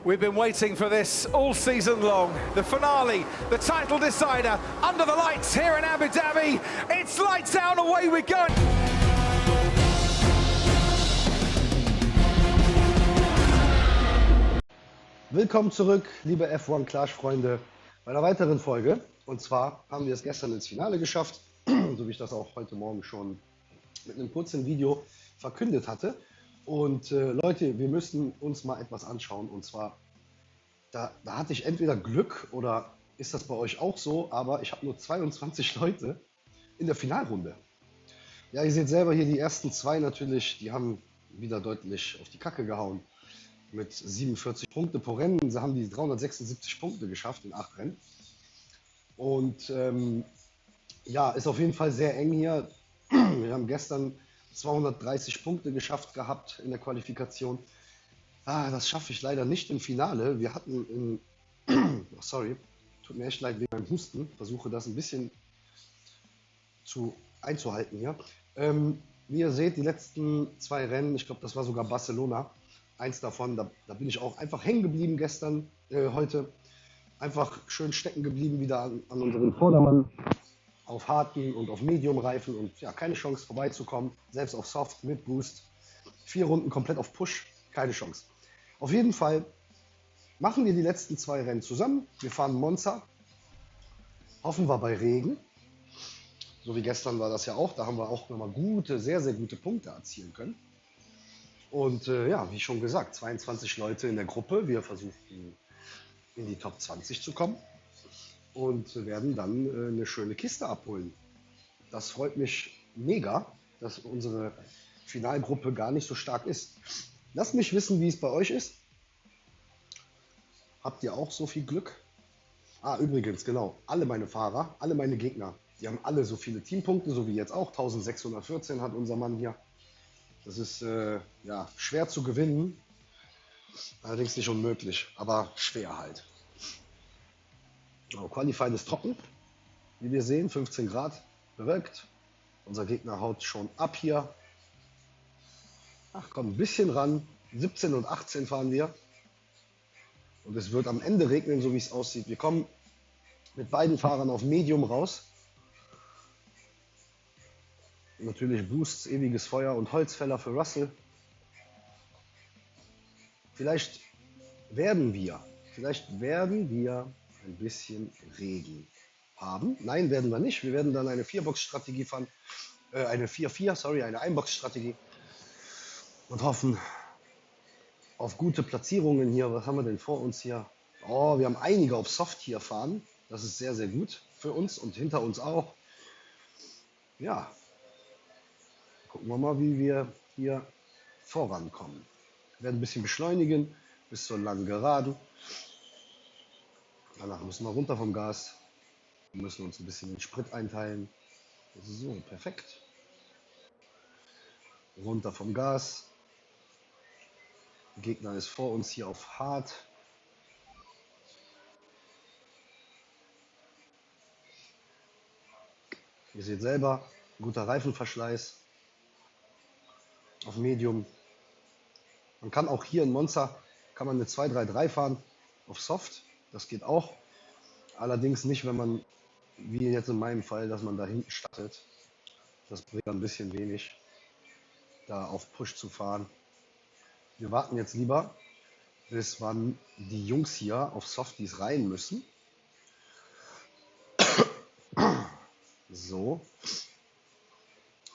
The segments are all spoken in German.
We've been waiting for this all season long. The finale, the title decider, under the lights here in Abu Dhabi. It's lights out, away we go. Willkommen zurück, liebe F1 Clash-Freunde, bei einer weiteren Folge. Und zwar haben wir es gestern ins Finale geschafft, so wie ich das auch heute Morgen schon mit einem kurzen Video verkündet hatte. Und Leute, wir müssen uns mal etwas anschauen. Und zwar, da hatte ich entweder Glück oder ist das bei euch auch so, aber ich habe nur 22 Leute in der Finalrunde. Ja, ihr seht selber hier die ersten zwei natürlich, die haben wieder deutlich auf die Kacke gehauen. Mit 47 Punkte pro Rennen. Sie haben die 376 Punkte geschafft in 8 Rennen. Und ja, ist auf jeden Fall sehr eng hier. Wir haben gestern 230 Punkte geschafft gehabt in der Qualifikation. Das schaffe ich leider nicht im Finale. Wir hatten oh, sorry, tut mir echt leid wegen meinem Husten. Versuche das ein bisschen einzuhalten hier. Wie ihr seht, die letzten 2 Rennen, ich glaube, das war sogar Barcelona. Eins davon, da bin ich auch einfach hängen geblieben gestern, heute. Einfach schön stecken geblieben wieder an unseren Vordermann. Auf harten und auf Medium-Reifen und ja, keine Chance vorbeizukommen. Selbst auf Soft mit Boost. 4 Runden komplett auf Push, keine Chance. Auf jeden Fall machen wir die letzten 2 Rennen zusammen. Wir fahren Monza. Hoffen wir bei Regen. So wie gestern war das ja auch. Da haben wir auch nochmal sehr, sehr gute Punkte erzielen können. Und ja, wie schon gesagt, 22 Leute in der Gruppe. Wir versuchen in die Top 20 zu kommen und werden dann eine schöne Kiste abholen. Das freut mich mega, dass unsere Finalgruppe gar nicht so stark ist. Lasst mich wissen, wie es bei euch ist. Habt ihr auch so viel Glück? Übrigens, genau, alle meine Fahrer, alle meine Gegner, die haben alle so viele Teampunkte, so wie jetzt auch. 1614 hat unser Mann hier. Das ist ja, schwer zu gewinnen, allerdings nicht unmöglich, aber schwer halt. Qualified ist trocken, wie wir sehen, 15 Grad, bewölkt. Unser Gegner haut schon ab hier. Ach komm, ein bisschen ran. 17 und 18 fahren wir. Und es wird am Ende regnen, so wie es aussieht. Wir kommen mit beiden Fahrern auf Medium raus. Und natürlich Boosts, ewiges Feuer und Holzfäller für Russell. Vielleicht werden wir ein bisschen Regen haben. Nein, werden wir nicht. Wir werden dann eine 4-Box-Strategie fahren. Eine 4-4, sorry, eine Einbox-Strategie. Und hoffen auf gute Platzierungen hier. Was haben wir denn vor uns hier? Oh, wir haben einige auf Soft hier fahren. Das ist sehr, sehr gut für uns und hinter uns auch. Ja, gucken wir mal, wie wir hier vorankommen. Wir werden ein bisschen beschleunigen bis zur langen Geraden. Danach müssen wir runter vom Gas. Wir müssen uns ein bisschen den Sprit einteilen. So, perfekt. Runter vom Gas. Der Gegner ist vor uns hier auf hart. Ihr seht selber, guter Reifenverschleiß. Auf Medium. Man kann auch hier in Monza eine 2-3-3 fahren auf Soft. Das geht auch. Allerdings nicht, wenn man, wie jetzt in meinem Fall, dass man da hinten startet. Das bringt ein bisschen wenig, da auf Push zu fahren. Wir warten jetzt lieber, bis wann die Jungs hier auf Softies rein müssen. So.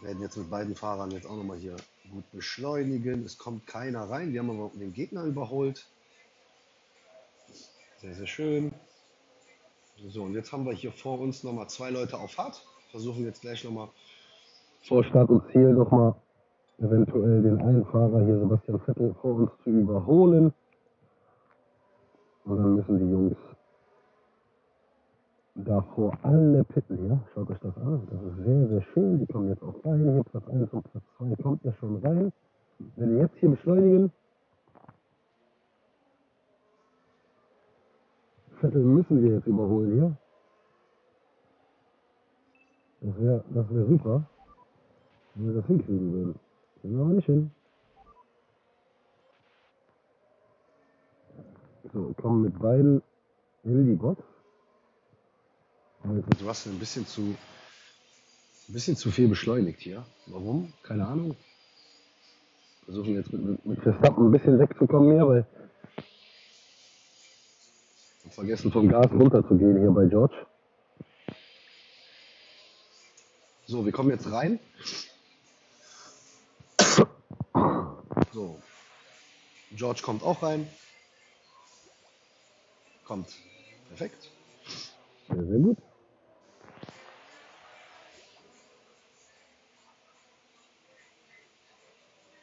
Wir werden jetzt mit beiden Fahrern jetzt auch nochmal hier gut beschleunigen. Es kommt keiner rein. Wir haben aber den Gegner überholt. Sehr, sehr schön. So, und jetzt haben wir hier vor uns nochmal 2 Leute auf hart. Versuchen jetzt gleich nochmal vor Start und Ziel nochmal eventuell den einen Fahrer hier, Sebastian Vettel, vor uns zu überholen. Und dann müssen die Jungs davor alle pitten hier. Schaut euch das an. Das ist sehr, sehr schön. Die kommen jetzt auch rein. Hier Platz 1 und Platz 2 kommt ja schon rein. Wenn wir jetzt hier beschleunigen, Vettel müssen wir jetzt überholen hier. Das wär super, wenn wir das hinkriegen würden. Kriegen wir aber nicht hin. So, kommen mit beiden in die Box. Du hast ein bisschen zu viel beschleunigt hier. Warum? Keine Ahnung. Versuchen jetzt mit Verstappen ein bisschen wegzukommen hier, weil vergessen vom Gas runterzugehen hier bei George. So, wir kommen jetzt rein. So. George kommt auch rein. Kommt. Perfekt. Sehr, sehr gut.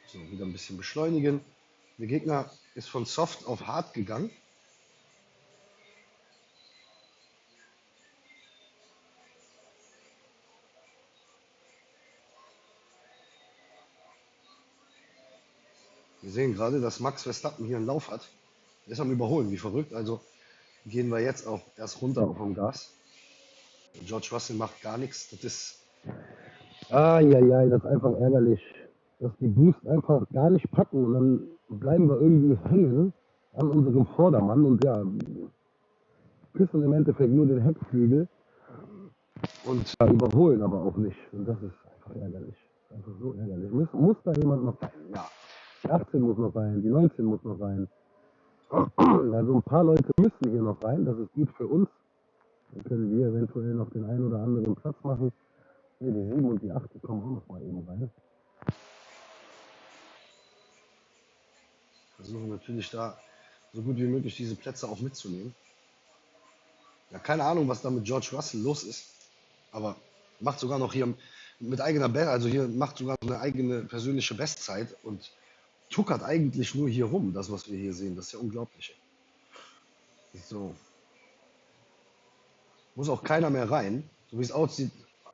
So, wieder ein bisschen beschleunigen. Der Gegner ist von soft auf hart gegangen. Wir sehen gerade, dass Max Verstappen hier einen Lauf hat. Der ist am Überholen, wie verrückt. Also gehen wir jetzt auch erst runter vom Gas. George Russell macht gar nichts. Das ist Ja, das ist einfach ärgerlich, dass die Boost einfach gar nicht packen und dann bleiben wir irgendwie hängen an unserem Vordermann und ja, küssen im Endeffekt nur den Heckflügel und überholen aber auch nicht. Und das ist einfach ärgerlich. Einfach so ärgerlich. Muss da jemand noch rein? Ja. Die 18 muss noch rein, die 19 muss noch rein. Also ein paar Leute müssen hier noch rein, das ist gut für uns. Dann können wir eventuell noch den einen oder anderen Platz machen. Hier die 7 und die 8, die kommen auch noch mal eben rein. versuchen natürlich da so gut wie möglich diese Plätze auch mitzunehmen. Ja, keine Ahnung, was da mit George Russell los ist, aber macht sogar noch hier mit eigener also hier macht sogar eine eigene persönliche Bestzeit und tuckert eigentlich nur hier rum, das was wir hier sehen. Das ist ja unglaublich. So. Muss auch keiner mehr rein. So wie es aussieht,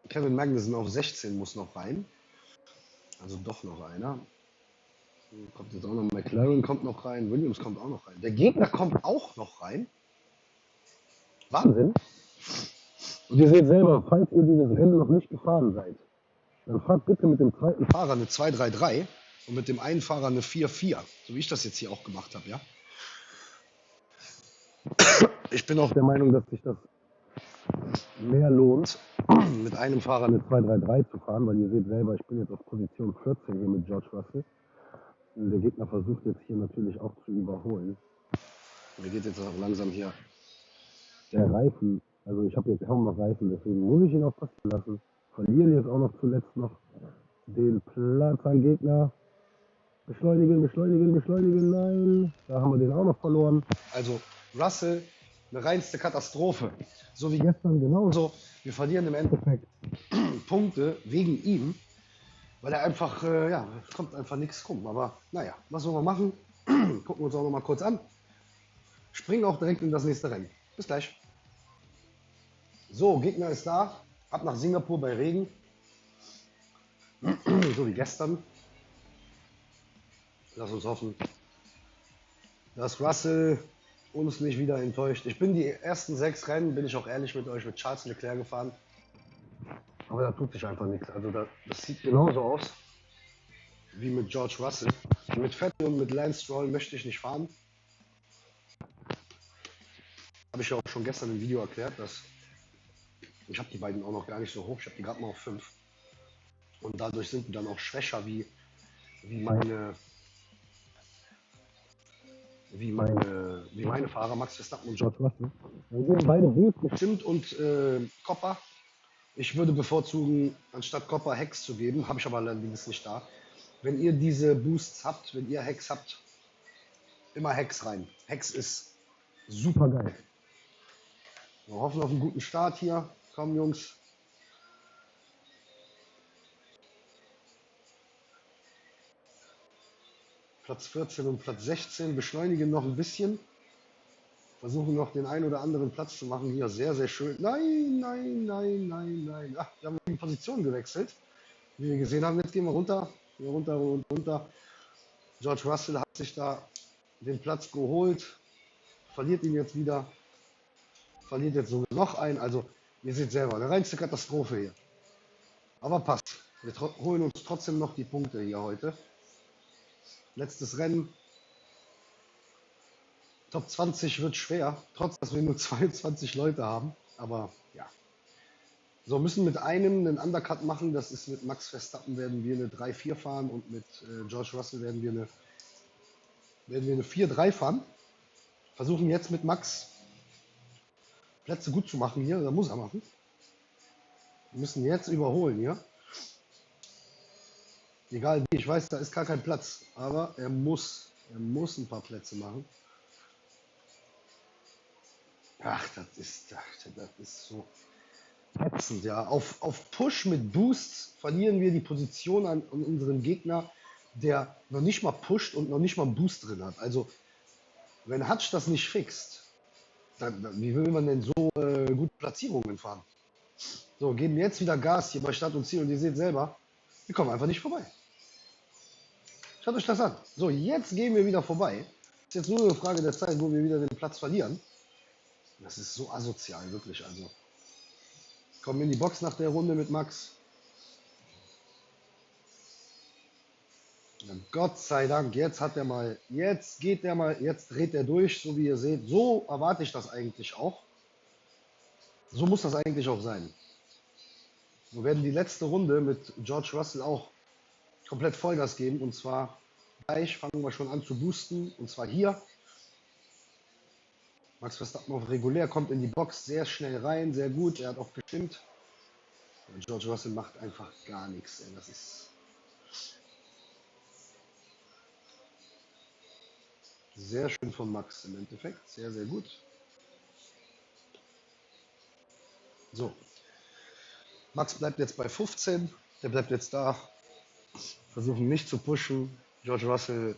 Kevin Magnussen auf 16 muss noch rein. Also doch noch einer. Kommt jetzt auch noch McLaren kommt noch rein, Williams kommt auch noch rein. Der Gegner kommt auch noch rein. Wahnsinn. Und ihr seht selber, falls ihr dieses Rennen noch nicht gefahren seid, dann fahrt bitte mit dem zweiten Fahrer eine 2-3-3 und mit dem einen Fahrer eine 4-4, so wie ich das jetzt hier auch gemacht habe, ja. Ich bin auch der Meinung, dass sich das mehr lohnt, mit einem Fahrer eine 2-3-3 zu fahren, weil ihr seht selber, ich bin jetzt auf Position 14 hier mit George Russell. Und der Gegner versucht jetzt hier natürlich auch zu überholen. Mir geht jetzt auch langsam hier. Der Reifen, also ich habe jetzt kaum noch Reifen, deswegen muss ich ihn auch passieren lassen. Verlieren jetzt auch noch zuletzt noch den Platz an Gegner. Beschleunigen, nein. Da haben wir den auch noch verloren. Also Russell, eine reinste Katastrophe. So wie Gestern genauso. so, wir verlieren im Endeffekt Punkte wegen ihm, weil er einfach, ja, kommt einfach nichts rum. Aber naja, was sollen wir machen? Gucken wir uns auch noch mal kurz an. Springen auch direkt in das nächste Rennen. Bis gleich. So, Gegner ist da. Ab nach Singapur bei Regen. So wie gestern. Lass uns hoffen, dass Russell uns nicht wieder enttäuscht. Ich bin die ersten 6 Rennen, bin ich auch ehrlich mit euch, mit Charles Leclerc gefahren. Aber da tut sich einfach nichts. Also das sieht genauso aus wie mit George Russell. Mit Vettel und mit Lance Stroll möchte ich nicht fahren. Habe ich ja auch schon gestern im Video erklärt, dass ich habe die beiden auch noch gar nicht so hoch. Ich habe die gerade mal auf 5. Und dadurch sind die dann auch schwächer wie meine Fahrer, Max Verstappen und George Russell. Wir geben beide Boost. Stimmt und Copper. Ich würde bevorzugen, anstatt Copper Hex zu geben, habe ich aber allerdings nicht da. Wenn ihr diese Boosts habt, wenn ihr Hex habt, immer Hex rein. Hex ist super geil. Wir hoffen auf einen guten Start hier. Komm, Jungs. Platz 14 und Platz 16 beschleunigen noch ein bisschen. Versuchen noch den einen oder anderen Platz zu machen. Hier sehr, sehr schön. Nein. Ach, wir haben die Position gewechselt. Wie wir gesehen haben, jetzt gehen wir runter. Hier runter. George Russell hat sich da den Platz geholt. Verliert ihn jetzt wieder. Verliert jetzt sogar noch einen. Also, ihr seht selber, eine reinste Katastrophe hier. Aber passt. Wir holen uns trotzdem noch die Punkte hier heute. Letztes Rennen. Top 20 wird schwer, trotz dass wir nur 22 Leute haben. Aber ja. So, müssen mit einem einen Undercut machen. Das ist mit Max Verstappen werden wir eine 3-4 fahren und mit George Russell werden wir eine 4-3 fahren. Versuchen jetzt mit Max Plätze gut zu machen hier. Da muss er machen. Wir müssen jetzt überholen hier. Egal wie, ich weiß, da ist gar kein Platz. Aber er muss ein paar Plätze machen. Ach, das ist so ätzend, ja. Auf Push mit Boosts verlieren wir die Position an unseren Gegner, der noch nicht mal pusht und noch nicht mal einen Boost drin hat. Also, wenn Hutch das nicht fixt, dann wie will man denn so gute Platzierungen fahren? So, geben jetzt wieder Gas hier bei Start und Ziel und ihr seht selber, wir kommen einfach nicht vorbei. Schaut euch das an. So, jetzt gehen wir wieder vorbei. Ist jetzt nur eine Frage der Zeit, wo wir wieder den Platz verlieren. Das ist so asozial, wirklich. Also, kommen in die Box nach der Runde mit Max. Ja, Gott sei Dank, jetzt geht er mal, jetzt dreht er durch, so wie ihr seht. So erwarte ich das eigentlich auch. So muss das eigentlich auch sein. Wir werden die letzte Runde mit George Russell auch komplett Vollgas geben. Und zwar gleich fangen wir schon an zu boosten. Und zwar hier. Max Verstappen auf regulär, kommt in die Box sehr schnell rein, sehr gut. Er hat auch gestimmt. Und George Russell macht einfach gar nichts. Ey. Das ist sehr schön von Max im Endeffekt. Sehr, sehr gut. So. Max bleibt jetzt bei 15. Der bleibt jetzt da. Versuchen nicht zu pushen. George Russell,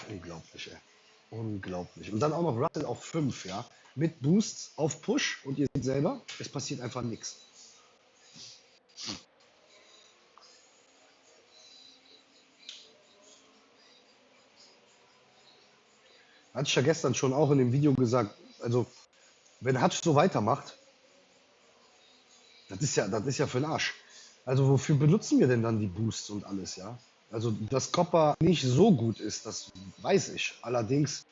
unglaublich, ey. Unglaublich. Und dann auch noch Russell auf 5, ja. Mit Boosts auf Push. Und ihr seht selber, es passiert einfach nichts. Hatte ich ja gestern schon auch in dem Video gesagt, also wenn Hutch so weitermacht, das ist ja für den Arsch. Also wofür benutzen wir denn dann die Boosts und alles, ja? Also dass Copper nicht so gut ist, das weiß ich. Allerdings,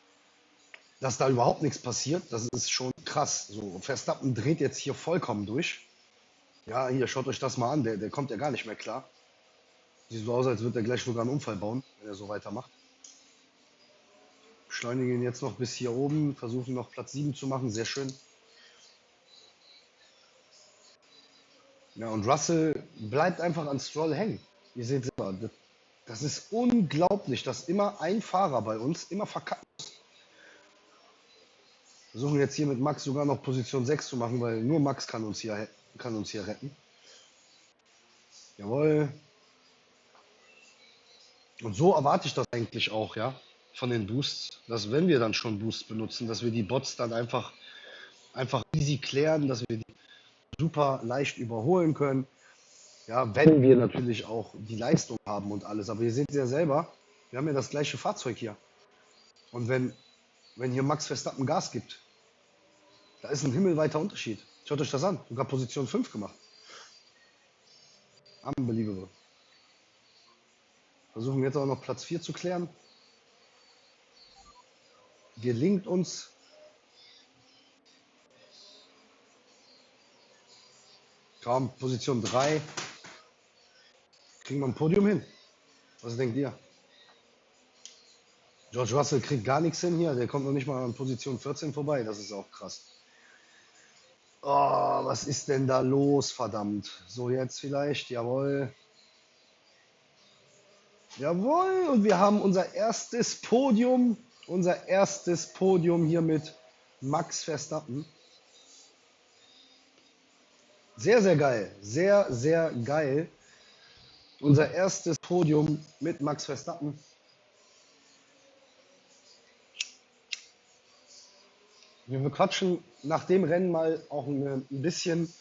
dass da überhaupt nichts passiert, das ist schon krass. So, Verstappen dreht jetzt hier vollkommen durch. Ja, hier, schaut euch das mal an, der kommt ja gar nicht mehr klar. Sieht so aus, als würde er gleich sogar einen Unfall bauen, wenn er so weitermacht. Beschleunigen jetzt noch bis hier oben, versuchen noch Platz 7 zu machen, sehr schön. Ja, und Russell bleibt einfach an Stroll hängen. Ihr seht selber, das ist unglaublich, dass immer ein Fahrer bei uns immer verkackt muss. Versuchen jetzt hier mit Max sogar noch Position 6 zu machen, weil nur Max kann uns hier retten. Jawohl. Und so erwarte ich das eigentlich auch, ja, von den Boosts, dass wenn wir dann schon Boosts benutzen, dass wir die Bots dann einfach easy klären, dass wir die super leicht überholen können. Ja, wenn wir natürlich auch die Leistung haben und alles. Aber ihr seht ja selber, wir haben ja das gleiche Fahrzeug hier. Und wenn hier Max Verstappen Gas gibt, da ist ein himmelweiter Unterschied. Schaut euch das an. Sogar Position 5 gemacht. Unbelievable. Versuchen jetzt auch noch Platz 4 zu klären. Gelingt uns. Kaum Position 3. Kriegen wir ein Podium hin. Was denkt ihr? George Russell kriegt gar nichts hin hier. Der kommt noch nicht mal an Position 14 vorbei. Das ist auch krass. Oh, was ist denn da los, verdammt? So, jetzt vielleicht. Jawohl. Jawohl. Und wir haben unser erstes Podium. Unser erstes Podium hier mit Max Verstappen. Sehr, sehr geil. Sehr, sehr geil. Unser erstes Podium mit Max Verstappen. Wir bequatschen nach dem Rennen mal auch ein bisschen,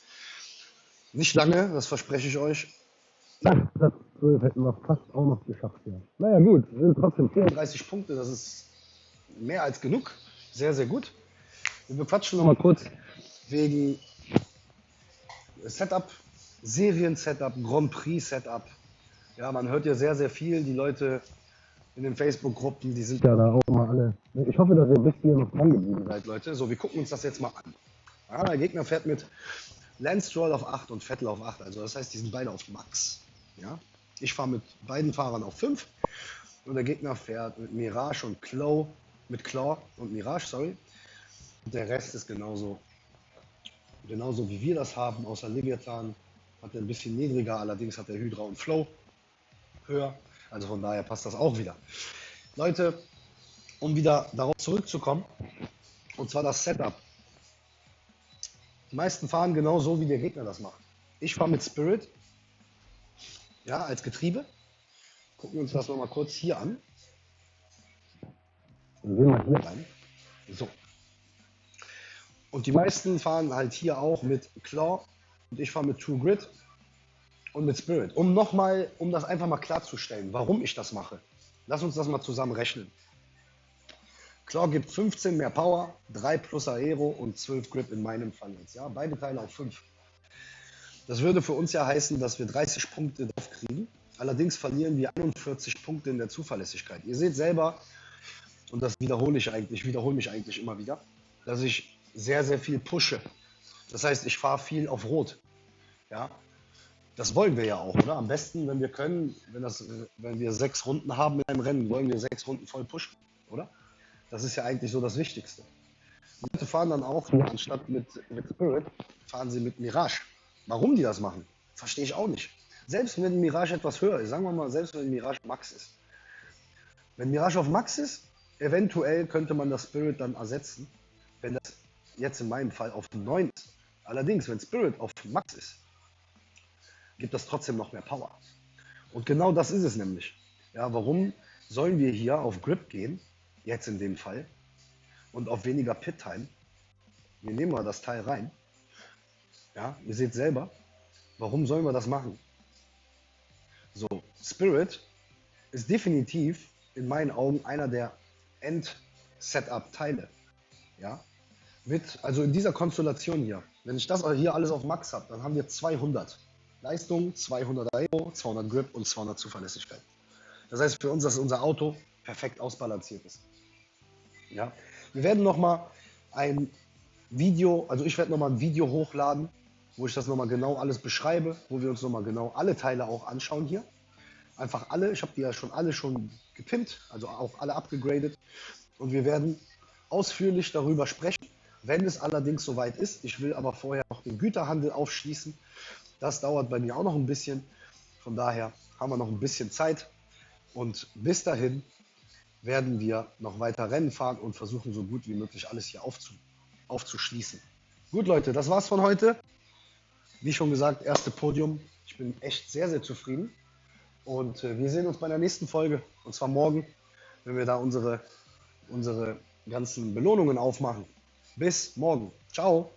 nicht lange, das verspreche ich euch. Ach, Platz 12 hätten wir fast auch noch geschafft, ja. Naja, gut, sind trotzdem 34 Punkte, das ist mehr als genug. Sehr, sehr gut. Wir bequatschen nochmal kurz wegen Setup, Serien-Setup, Grand Prix-Setup. Ja, man hört ja sehr, sehr viel. Die Leute in den Facebook-Gruppen, die sind Ja, da auch mal alle. Ich hoffe, dass ihr bis hier noch dran geblieben seid. bereit, Leute. So, wir gucken uns das jetzt mal an. Ja, der Gegner fährt mit Lance Stroll auf 8 und Vettel auf 8. Also das heißt, die sind beide auf Max. Ja? Ich fahre mit beiden Fahrern auf 5. Und der Gegner fährt mit Mirage und Claw, mit Claw und Mirage, sorry. Und der Rest ist genauso wie wir das haben, außer Leviathan hat er ein bisschen niedriger, allerdings hat der Hydra und Flow höher. Also von daher passt das auch wieder. Leute, um wieder darauf zurückzukommen, und zwar das Setup. Die meisten fahren genau so, wie der Gegner das macht. Ich fahre mit Spirit, ja, als Getriebe. Gucken wir uns das nochmal kurz hier an. Dann gehen wir hier. Rein. So. Und die meisten fahren halt hier auch mit Claw und ich fahre mit True Grit und mit Spirit. Um das einfach mal klarzustellen, warum ich das mache. Lass uns das mal zusammen rechnen. Claw gibt 15 mehr Power, 3 plus Aero und 12 Grip in meinem Fall jetzt. Ja? Beide Teile auf 5. Das würde für uns ja heißen, dass wir 30 Punkte drauf kriegen. Allerdings verlieren wir 41 Punkte in der Zuverlässigkeit. Ihr seht selber, und das wiederhole mich eigentlich immer wieder, dass ich sehr, sehr viel pushe. Das heißt, ich fahre viel auf Rot. Ja? Das wollen wir ja auch, oder? Am besten, wenn wir können, wenn wir 6 Runden haben in einem Rennen, wollen wir 6 Runden voll pushen, oder? Das ist ja eigentlich so das Wichtigste. Die Leute fahren dann auch, anstatt mit Spirit, fahren sie mit Mirage. Warum die das machen, verstehe ich auch nicht. Selbst wenn Mirage etwas höher ist, sagen wir mal, selbst wenn Mirage Max ist. Wenn Mirage auf Max ist, eventuell könnte man das Spirit dann ersetzen, wenn das jetzt in meinem Fall auf 9 ist. Allerdings, wenn Spirit auf Max ist, gibt das trotzdem noch mehr Power. Und genau das ist es nämlich. Ja, warum sollen wir hier auf Grip gehen, jetzt in dem Fall, und auf weniger Pit-Time? Wir nehmen mal das Teil rein. Ja, ihr seht selber, warum sollen wir das machen? So, Spirit ist definitiv in meinen Augen einer der End-Setup-Teile. Ja? Also in dieser Konstellation hier, wenn ich das hier alles auf Max habe, dann haben wir 200 Leistung, 200 Aero, 200 Grip und 200 Zuverlässigkeit. Das heißt für uns, dass unser Auto perfekt ausbalanciert ist. Ja? Wir werden nochmal ein Video, also ich werde nochmal ein Video hochladen, wo ich das nochmal genau alles beschreibe, wo wir uns nochmal genau alle Teile auch anschauen hier. Einfach alle, ich habe die ja schon alle gepinnt, also auch alle abgegradet. Und wir werden ausführlich darüber sprechen, wenn es allerdings soweit ist. Ich will aber vorher noch den Güterhandel aufschließen. Das dauert bei mir auch noch ein bisschen. Von daher haben wir noch ein bisschen Zeit. Und bis dahin werden wir noch weiter Rennen fahren und versuchen, so gut wie möglich alles hier aufzuschließen. Gut, Leute, das war's von heute. Wie schon gesagt, erste Podium. Ich bin echt sehr, sehr zufrieden. Und wir sehen uns bei der nächsten Folge. Und zwar morgen, wenn wir da unsere ganzen Belohnungen aufmachen. Bis morgen. Ciao.